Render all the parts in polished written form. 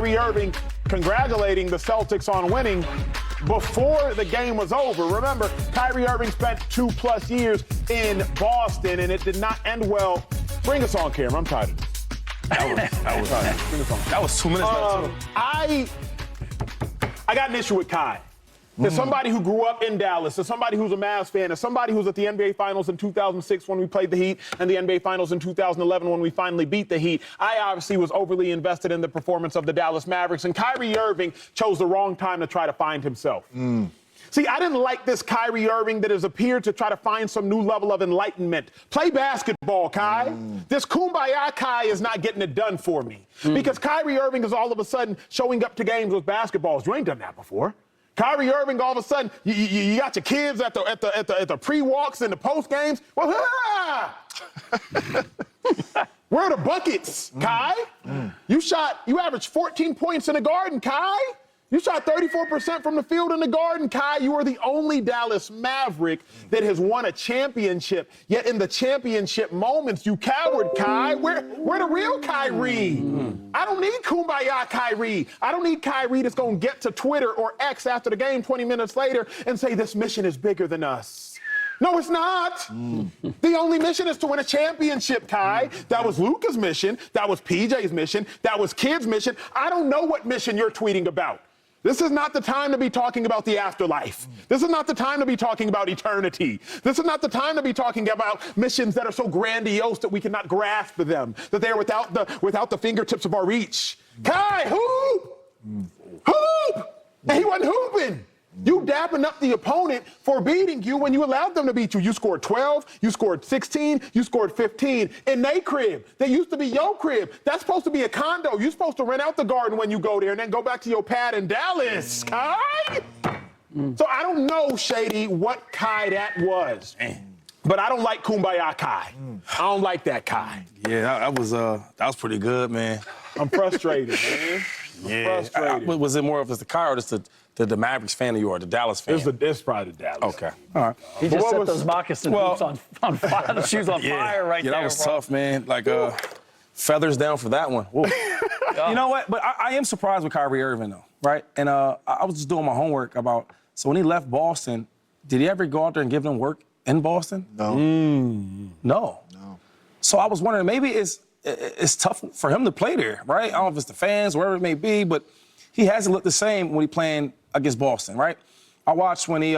Kyrie Irving congratulating the Celtics on winning before the game was over. Remember, Kyrie Irving spent 2+ years in Boston, and it did not end well. Bring us on, Cameron. I'm tired of this. That was 2 minutes left. I got an issue with Kai. As somebody who grew up in Dallas, as somebody who's a Mavs fan, as somebody who's at the NBA Finals in 2006 when we played the Heat, and the NBA Finals in 2011 when we finally beat the Heat, I obviously was overly invested in the performance of the Dallas Mavericks, and Kyrie Irving chose the wrong time to try to find himself. See, I didn't like this Kyrie Irving that has appeared to try to find some new level of enlightenment. Play basketball, Kai. This kumbaya Kai is not getting it done for me. Because Kyrie Irving is all of a sudden showing up to games with basketballs. You ain't done that before. Kyrie Irving, all of a sudden, you got your kids at the pre-walks and the post-games. Well, where are the buckets, Kai? You averaged 14 points in the Garden, Kai. You shot 34% from the field in the Garden, Kai. You are the only Dallas Maverick that has won a championship. Yet in the championship moments, you coward, Kai. Where the real Kyrie? I don't need kumbaya Kyrie. I don't need Kyrie that's going to get to Twitter or X after the game 20 minutes later and say this mission is bigger than us. No, it's not. The only mission is to win a championship, Kai. That was Luka's mission. That was PJ's mission. That was Kid's mission. I don't know what mission you're tweeting about. This is not the time to be talking about the afterlife. This is not the time to be talking about eternity. This is not the time to be talking about missions that are so grandiose that we cannot grasp them, that they are without the fingertips of our reach. Kai, hoop! Hoop! And he wasn't hooping. You dapping up the opponent for beating you when you allowed them to beat you. You scored 12, you scored 16, you scored 15 in their crib. They used to be your crib. That's supposed to be a condo. You're supposed to rent out the Garden when you go there and then go back to your pad in Dallas, Kai. So I don't know, Shady, what Kai that was. But I don't like kumbaya Kai. I don't like that Kai. Yeah, that was pretty good, man. I'm frustrated, man. Frustrated. Was it more of the Kai or just the Mavericks fan that you are, the Dallas fan? It's probably the Dallas. Okay. All right. He just set those moccasin boots on fire, the shoes on fire right there. Yeah, that was tough, man. Like, feathers down for that one. You know what? But I am surprised with Kyrie Irving, though, right? And I was just doing my homework about, so when he left Boston, did he ever go out there and give them work in Boston? No. No. So I was wondering, maybe it's tough for him to play there, right? I don't know if it's the fans, wherever it may be, but he hasn't looked the same when he playing against Boston, right? I watched when he,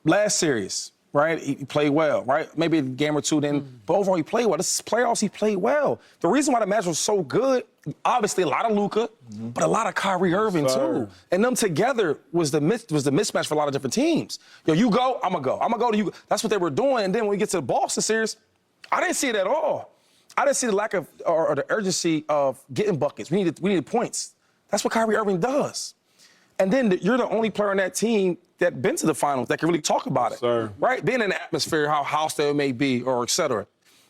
last series, right? He played well, right? Maybe a game or two then, but overall he played well. This is playoffs, he played well. The reason why the match was so good, obviously a lot of Luka, but a lot of Kyrie Irving too. And them together was the mismatch for a lot of different teams. Yo, you go, I'm gonna go. I'm gonna go to you. That's what they were doing. And then when we get to the Boston series, I didn't see it at all. I didn't see the lack of, or the urgency of getting buckets. We needed points. That's what Kyrie Irving does. And then you're the only player on that team that been to the finals that can really talk about it, right? Being in the atmosphere, how hostile it may be, or et cetera.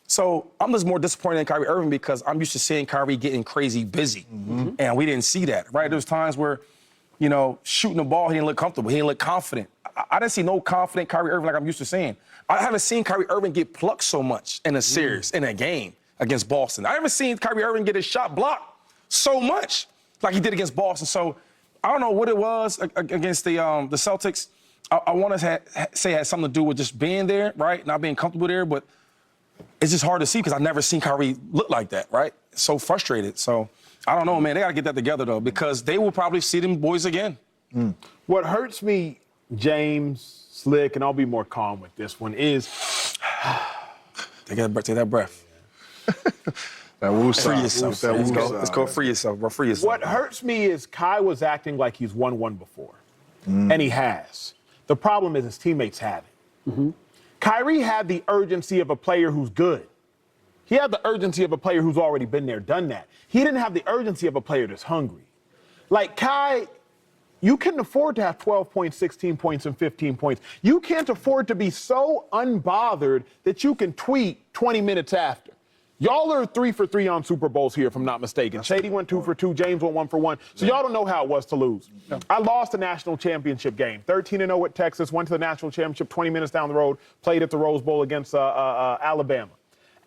So I'm just more disappointed in Kyrie Irving because I'm used to seeing Kyrie getting crazy busy, and we didn't see that, right? There's times where, shooting the ball, he didn't look comfortable, he didn't look confident. I didn't see no confident Kyrie Irving like I'm used to seeing. I haven't seen Kyrie Irving get plucked so much in a series, in a game against Boston. I haven't seen Kyrie Irving get his shot blocked so much like he did against Boston. So I don't know what it was against the Celtics. I want to say it had something to do with just being there, right? Not being comfortable there, but it's just hard to see because I've never seen Kyrie look like that, right? So frustrated. So I don't know, man. They got to get that together, though, because they will probably see them boys again. What hurts me, James, Slick, and I'll be more calm with this one, is take that breath. Free yourself. Let's go free yourself, bro. Free yourself. What hurts me is Kai was acting like he's won one before, and he has. The problem is his teammates haven't. Kyrie had the urgency of a player who's good. He had the urgency of a player who's already been there, done that. He didn't have the urgency of a player that's hungry. Like, Kai, you couldn't afford to have 12 points, 16 points, and 15 points. You can't afford to be so unbothered that you can tweet 20 minutes after. Y'all are 3 for 3 on Super Bowls here, if I'm not mistaken. Shady went 2 for 2, James went 1 for 1. So y'all don't know how it was to lose. I lost the national championship game, 13-0 at Texas, went to the national championship 20 minutes down the road, played at the Rose Bowl against Alabama.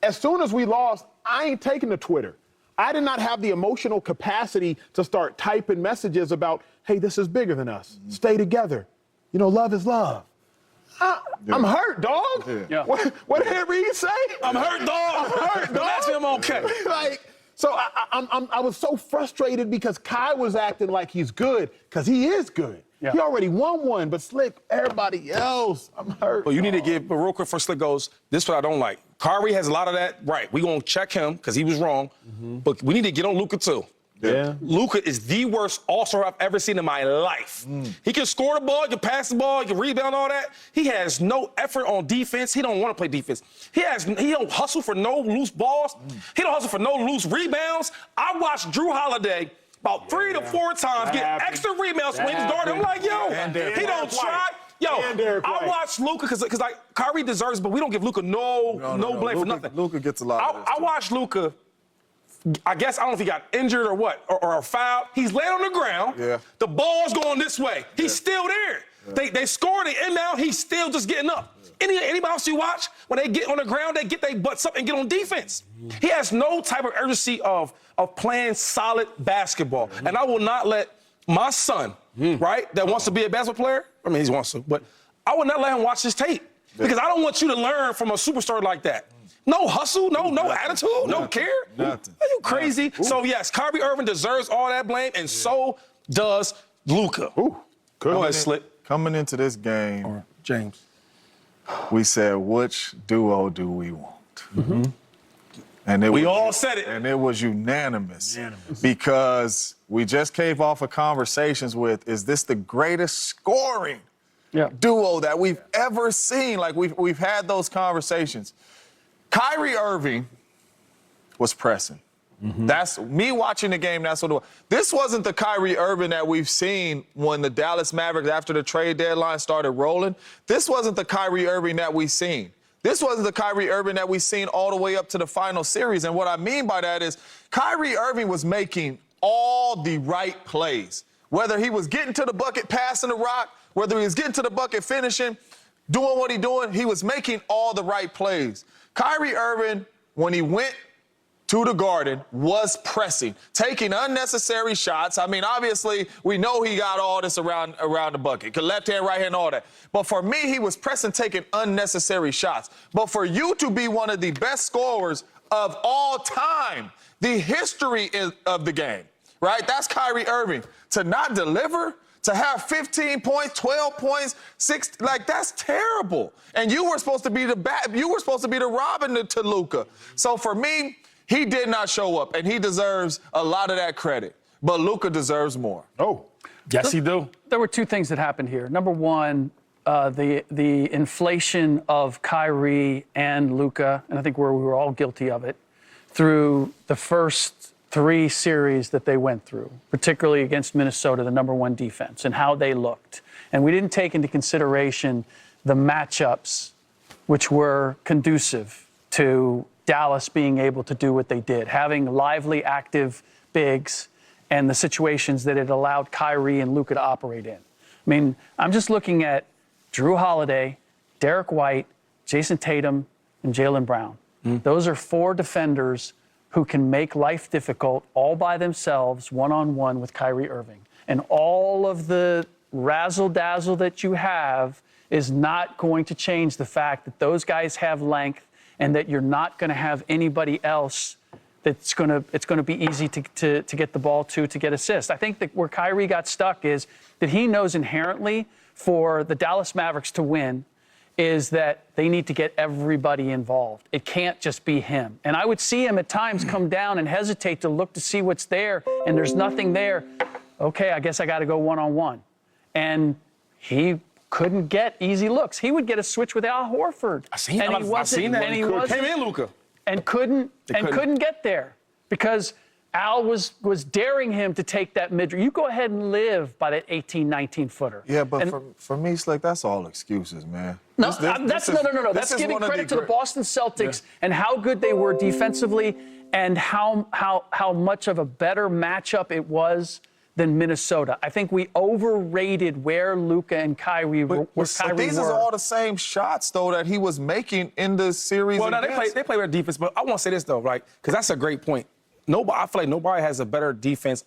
As soon as we lost, I ain't taking to Twitter. I did not have the emotional capacity to start typing messages about, hey, this is bigger than us. Stay together. You know, love is love. I'm hurt, dog. Yeah. What did Reed say? I'm hurt, dog. I'm hurt, dog. That's him okay. So I was so frustrated because Kai was acting like he's good, because he is good. Yeah. He already won one, but Slick, everybody else, I'm hurt. But you need to give, but real quick before Slick goes, this is what I don't like. Kyrie has a lot of that, right. We're going to check him because he was wrong, but we need to get on Luka too. Yeah. Luka is the worst all-star I've ever seen in my life. He can score the ball, he can pass the ball, he can rebound, all that. He has no effort on defense. He don't want to play defense. He don't hustle for no loose balls. He don't hustle for no loose rebounds. I watched Drew Holiday about 3 to 4 times get extra rebounds when he's guarding. I'm like, yo, he don't try. Yo, I watched Luka because like Kyrie deserves, but we don't give Luka no blame for nothing. Luka gets a lot of this, I watched Luka. I guess, I don't know if he got injured or what, or fouled. He's laying on the ground. Yeah. The ball's going this way. He's still there. Yeah. They score, they end now, he's still just getting up. Anybody else you watch, when they get on the ground, they get their butts up and get on defense. He has no type of urgency of playing solid basketball. And I will not let my son, right, that wants to be a basketball player, I mean, he wants to, but I will not let him watch this tape. Because I don't want you to learn from a superstar like that. No hustle, no attitude, no care. Nothing. Are you crazy? So, yes, Kyrie Irving deserves all that blame, and so does Luka. Go ahead, Slick. Coming into this game, Or James. we said, which duo do we want? And We all said it. And it was unanimous. Because we just came off of conversations with, is this the greatest scoring duo that we've ever seen? Like, we've had those conversations. Kyrie Irving was pressing. That's me watching the game. That's what it was. This wasn't the Kyrie Irving that we've seen when the Dallas Mavericks, after the trade deadline, started rolling. This wasn't the Kyrie Irving that we've seen. This wasn't the Kyrie Irving that we've seen all the way up to the final series. And what I mean by that is Kyrie Irving was making all the right plays. Whether he was getting to the bucket, passing the rock, whether he was getting to the bucket, finishing, doing what he's doing, he was making all the right plays. Kyrie Irving, when he went to the Garden, was pressing, taking unnecessary shots. I mean, obviously, we know he got all this around the bucket, left hand, right hand, all that. But for me, he was pressing, taking unnecessary shots. But for you to be one of the best scorers of all time, the history of the game, right? That's Kyrie Irving. To not deliver, to have 15 points, 12 points, 6, like, that's terrible. And you were supposed to be the Robin to Luka. So for me, he did not show up, and he deserves a lot of that credit. But Luka deserves more. Yes, he do. There were 2 things that happened here. Number one, the inflation of Kyrie and Luka, and I think we were all guilty of it, through the first 3 series that they went through, particularly against Minnesota, the #1 defense, and how they looked. And we didn't take into consideration the matchups which were conducive to Dallas being able to do what they did, having lively, active bigs and the situations that it allowed Kyrie and Luka to operate in. I mean, I'm just looking at Drew Holiday, Derek White, Jason Tatum, and Jaylen Brown. Those are 4 defenders who can make life difficult all by themselves, one-on-one with Kyrie Irving. And all of the razzle-dazzle that you have is not going to change the fact that those guys have length and that you're not going to have anybody else it's going to be easy to get the ball to get assists. I think that where Kyrie got stuck is that he knows inherently for the Dallas Mavericks to win is that they need to get everybody involved. It can't just be him. And I would see him at times come down and hesitate to look to see what's there, and there's nothing there. Okay, I guess I got to go one-on-one. And he couldn't get easy looks. He would get a switch with Al Horford. I've seen that. And he Came in, Luka. And couldn't get there because Al was daring him to take that mid. You go ahead and live by that 18, 19-footer. Yeah, but for me, Slick, that's all excuses, man. No, that's giving credit to the Boston Celtics and how good they were defensively and how much of a better matchup it was than Minnesota. I think we overrated where Luka and Kyrie were. These are all the same shots, though, that he was making in the series. Well, now they play better defense, but I want to say this, though, right? Because that's a great point. I feel like nobody has a better defense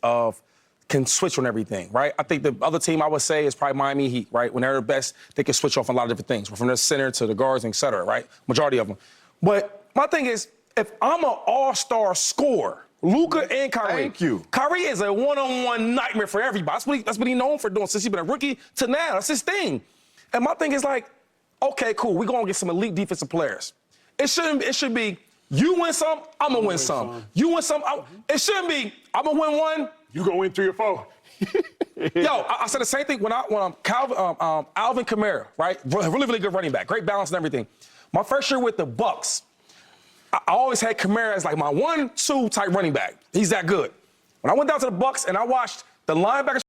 can switch on everything, right? I think the other team I would say is probably Miami Heat, right? When they're the best, they can switch off a lot of different things, from their center to the guards, et cetera, right? Majority of them. But my thing is, if I'm an all-star scorer, Luka and Kyrie. Thank you. Kyrie is a one-on-one nightmare for everybody. That's what he's known for doing since he's been a rookie to now. That's his thing. And my thing is like, okay, cool, we're going to get some elite defensive players. It should be, you win some, I'm going to win some. You win some, it shouldn't be, I'm going to win one. You gonna win 3 or 4. Yo, I said the same thing when Alvin Kamara, right? Really, really good running back, great balance and everything. My first year with the Bucks, I always had Kamara as like my 1-2 type running back. He's that good. When I went down to the Bucks and I watched the linebackers